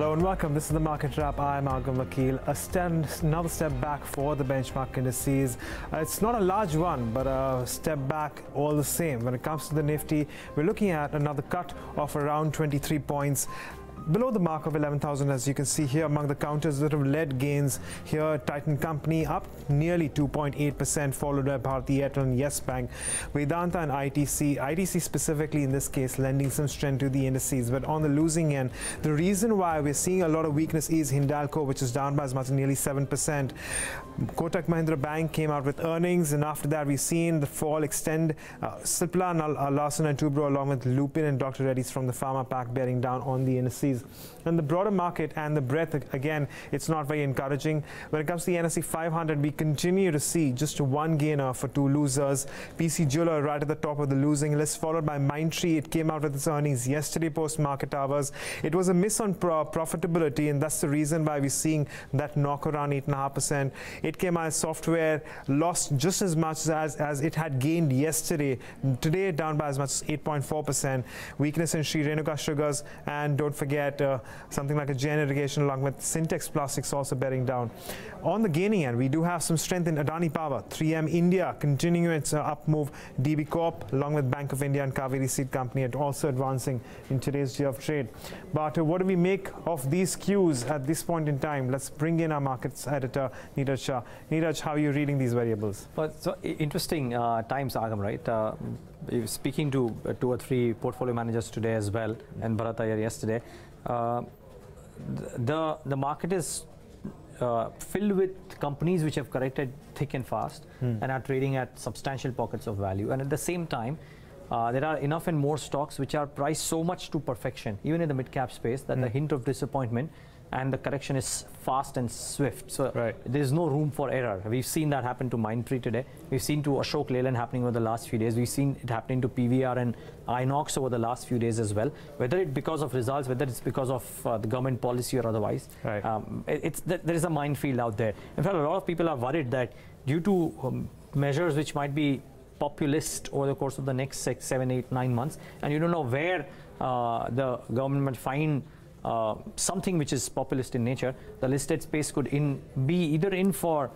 Hello and welcome. This is the Market Wrap. I'm Agam Vakil. Another step back for the benchmark indices. It's not a large one, but a step back all the same. When it comes to the Nifty, we're looking at another cut of around 23 points. Below the mark of 11,000, as you can see here among the counters that have led gains here. Titan Company up nearly 2.8%, followed by Bharti Airtel and Yes Bank. Vedanta and ITC specifically in this case lending some strength to the indices. But on the losing end, the reason why we're seeing a lot of weakness is Hindalco, which is down by as much as nearly 7%. Kotak Mahindra Bank came out with earnings, and after that we've seen the fall extend. Cipla, Larsen & Toubro along with Lupin and Dr. Reddy's from the pharma pack bearing down on the indices. And the broader market and the breadth, again, it's not very encouraging. When it comes to the NSE 500, we continue to see just one gainer for two losers. PC Jeweler right at the top of the losing list, followed by Mindtree. It came out with its earnings yesterday post-market hours. It was a miss on profitability, and that's the reason why we're seeing that knock around 8.5%. It came out as software, lost just as much as it had gained yesterday. Today, down by as much as 8.4%. Weakness in Sri Renuka Sugars, and don't forget something like a Jain Irrigation along with Sensex Plastics also bearing down. On the gaining end, we do have some strength in Adani Power, 3M India continuing its up move, DB Corp along with Bank of India and Kaveri Seed Company are also advancing in today's day of trade. But what do we make of these cues at this point in time? Let's bring in our markets editor, Neeraj Shah. Neeraj, how are you reading these variables? Well, so interesting times, Agam, right? Speaking to 2 or 3 portfolio managers today as well, and Bharat Iyer yesterday, the market is filled with companies which have corrected thick and fast and are trading at substantial pockets of value. And at the same time, there are enough and more stocks which are priced so much to perfection, even in the mid-cap space, that the hint of disappointment and the correction is fast and swift. So there's no room for error. We've seen that happen to Mindtree today. We've seen to Ashok Leyland happening over the last few days. We've seen it happening to PVR and Inox over the last few days as well. Whether it's because of results, whether it's because of the government policy or otherwise, there is a minefield out there. In fact, a lot of people are worried that due to measures which might be populist over the course of the next 6, 7, 8, 9 months, and you don't know where the government might find something which is populist in nature, the listed space could be either in for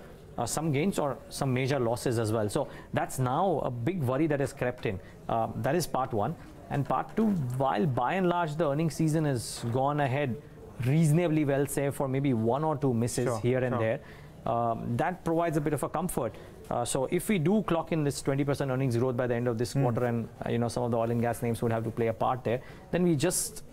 some gains or some major losses as well. So that's now a big worry that has crept in. That is part one. And part two, while by and large the earnings season has gone ahead reasonably well, save for maybe 1 or 2 misses here and there, that provides a bit of a comfort. So if we do clock in this 20% earnings growth by the end of this quarter, and some of the oil and gas names would have to play a part there, then we just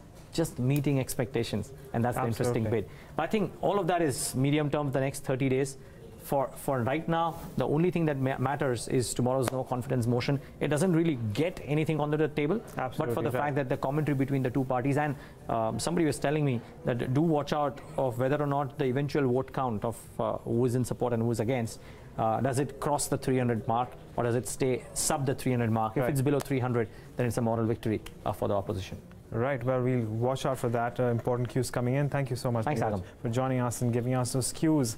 meeting expectations, and that's the interesting bit. But I think all of that is medium term, the next 30 days. For right now, the only thing that matters is tomorrow's no confidence motion. It doesn't really get anything onto the table, but for the fact that the commentary between the two parties, and somebody was telling me that do watch out of whether or not the eventual vote count of who is in support and who is against, does it cross the 300 mark or does it stay sub the 300 mark? If it's below 300, then it's a moral victory for the opposition. Right, well, we'll watch out for that. Important cues coming in. Thank you so much, Neeraj, for joining us and giving us those cues.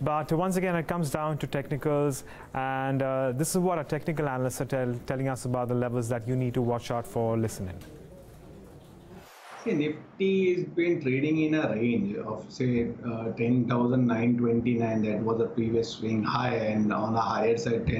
But once again, it comes down to technicals, and this is what our technical analysts are telling us about the levels that you need to watch out for. Listen in. Nifty has been trading in a range of say 10,929. That was a previous swing high, and on the higher side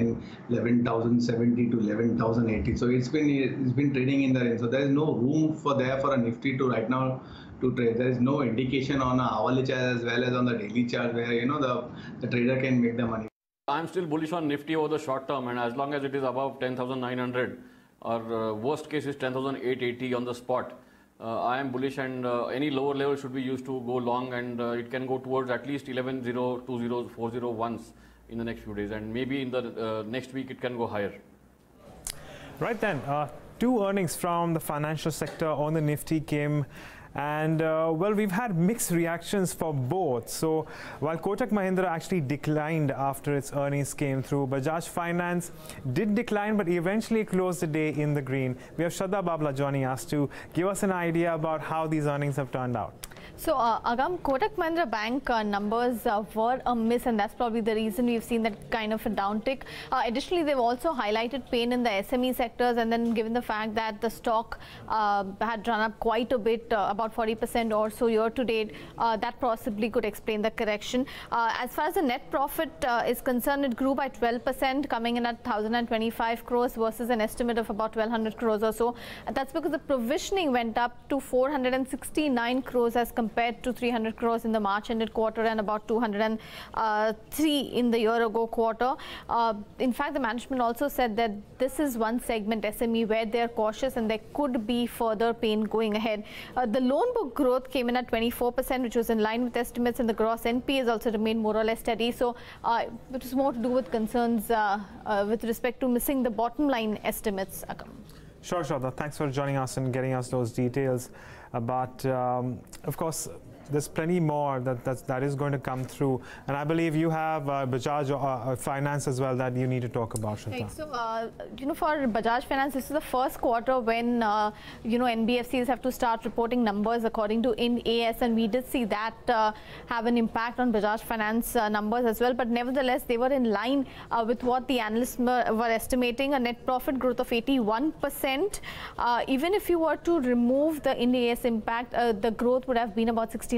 11,070 to 11,080. So it's been trading in the range. So there is no room for a Nifty to right now to trade. There is no indication on a hourly chart as well as on the daily chart where the trader can make the money. I'm still bullish on Nifty over the short term, and as long as it is above 10,900, or worst case is 10,880 on the spot. I am bullish, and any lower level should be used to go long, and it can go towards at least 11,020, 40 once in the next few days, and maybe in the next week it can go higher. Right then, 2 earnings from the financial sector on the Nifty came. And well, we've had mixed reactions for both. So while Kotak Mahindra actually declined after its earnings came through, Bajaj Finance did decline but eventually closed the day in the green. We have Shraddha Babla joining us to give us an idea about how these earnings have turned out. So, Agam, Kotak Mahindra Bank numbers were a miss, and that's probably the reason we've seen that kind of a downtick. Additionally, they've also highlighted pain in the SME sectors, and then given the fact that the stock had run up quite a bit, about 40% or so year to date, that possibly could explain the correction. As far as the net profit is concerned, it grew by 12%, coming in at 1,025 crores versus an estimate of about 1,200 crores or so. And that's because the provisioning went up to 469 crores as compared to 300 crores in the March ended quarter and about 203 in the year ago quarter. In fact, the management also said that this is one segment, SME, where they're cautious and there could be further pain going ahead. The loan book growth came in at 24%, which was in line with estimates, and the gross NP has also remained more or less steady. So it was more to do with concerns with respect to missing the bottom line estimates. Sure, Shraddha. Thanks for joining us and getting us those details. But of course, there's plenty more that is going to come through, and I believe you have Bajaj Finance as well that you need to talk about, Shraddha. Right. So, for Bajaj Finance, this is the first quarter when NBFCs have to start reporting numbers according to Ind AS, and we did see that have an impact on Bajaj Finance numbers as well. But nevertheless, they were in line with what the analysts were estimating, a net profit growth of 81%. Even if you were to remove the Ind AS impact, the growth would have been about 69%.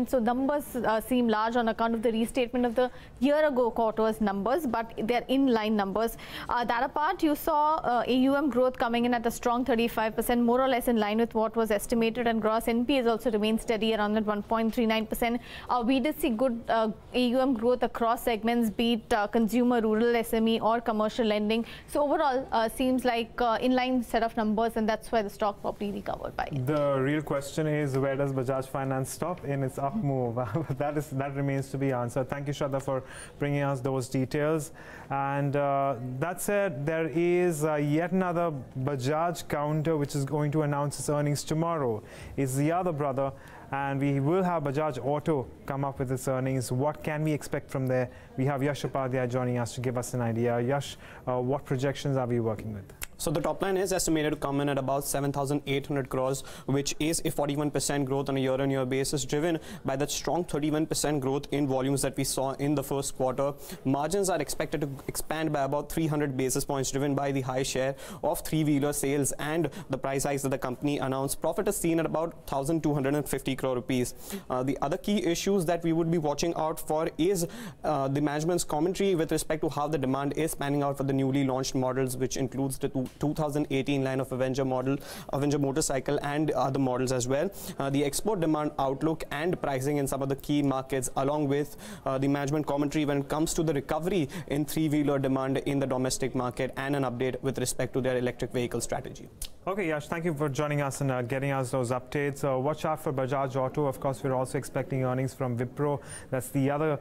So numbers seem large on account of the restatement of the year ago quarter's numbers, but they're in line numbers. That apart, you saw AUM growth coming in at a strong 35%, more or less in line with what was estimated, and gross NP has also remained steady around at 1.39%. We did see good AUM growth across segments, be it consumer, rural, SME or commercial lending. So overall, seems like in line set of numbers, and that's why the stock probably recovered by it. The real question is, where does Bajaj Finance stop in its up move? that remains to be answered. Thank you, Shraddha, for bringing us those details. And that said, there is yet another Bajaj counter which is going to announce its earnings tomorrow. It's the other brother, and we will have Bajaj Auto come up with its earnings. What can we expect from there? We have Yash Upadhyay joining us to give us an idea. Yash, what projections are we working with? So the top line is estimated to come in at about 7,800 crores, which is a 41% growth on a year-on-year basis, driven by that strong 31% growth in volumes that we saw in the first quarter. Margins are expected to expand by about 300 basis points, driven by the high share of three-wheeler sales and the price hikes that the company announced. Profit is seen at about 1,250 crore rupees. The other key issues that we would be watching out for is the management's commentary with respect to how the demand is panning out for the newly launched models, which includes the 2018 line of Avenger motorcycle and other models as well. The export demand outlook and pricing in some of the key markets, along with the management commentary when it comes to the recovery in three-wheeler demand in the domestic market, and an update with respect to their electric vehicle strategy. Okay, Yash, thank you for joining us and getting us those updates. Watch out for Bajaj Auto. Of course, we're also expecting earnings from Wipro. That's the other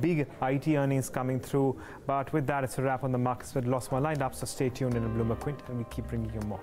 big IT earnings coming through. But with that, it's a wrap on the markets with lots more lined up. So stay tuned in a Bloomberg Quint, and we keep bringing you more.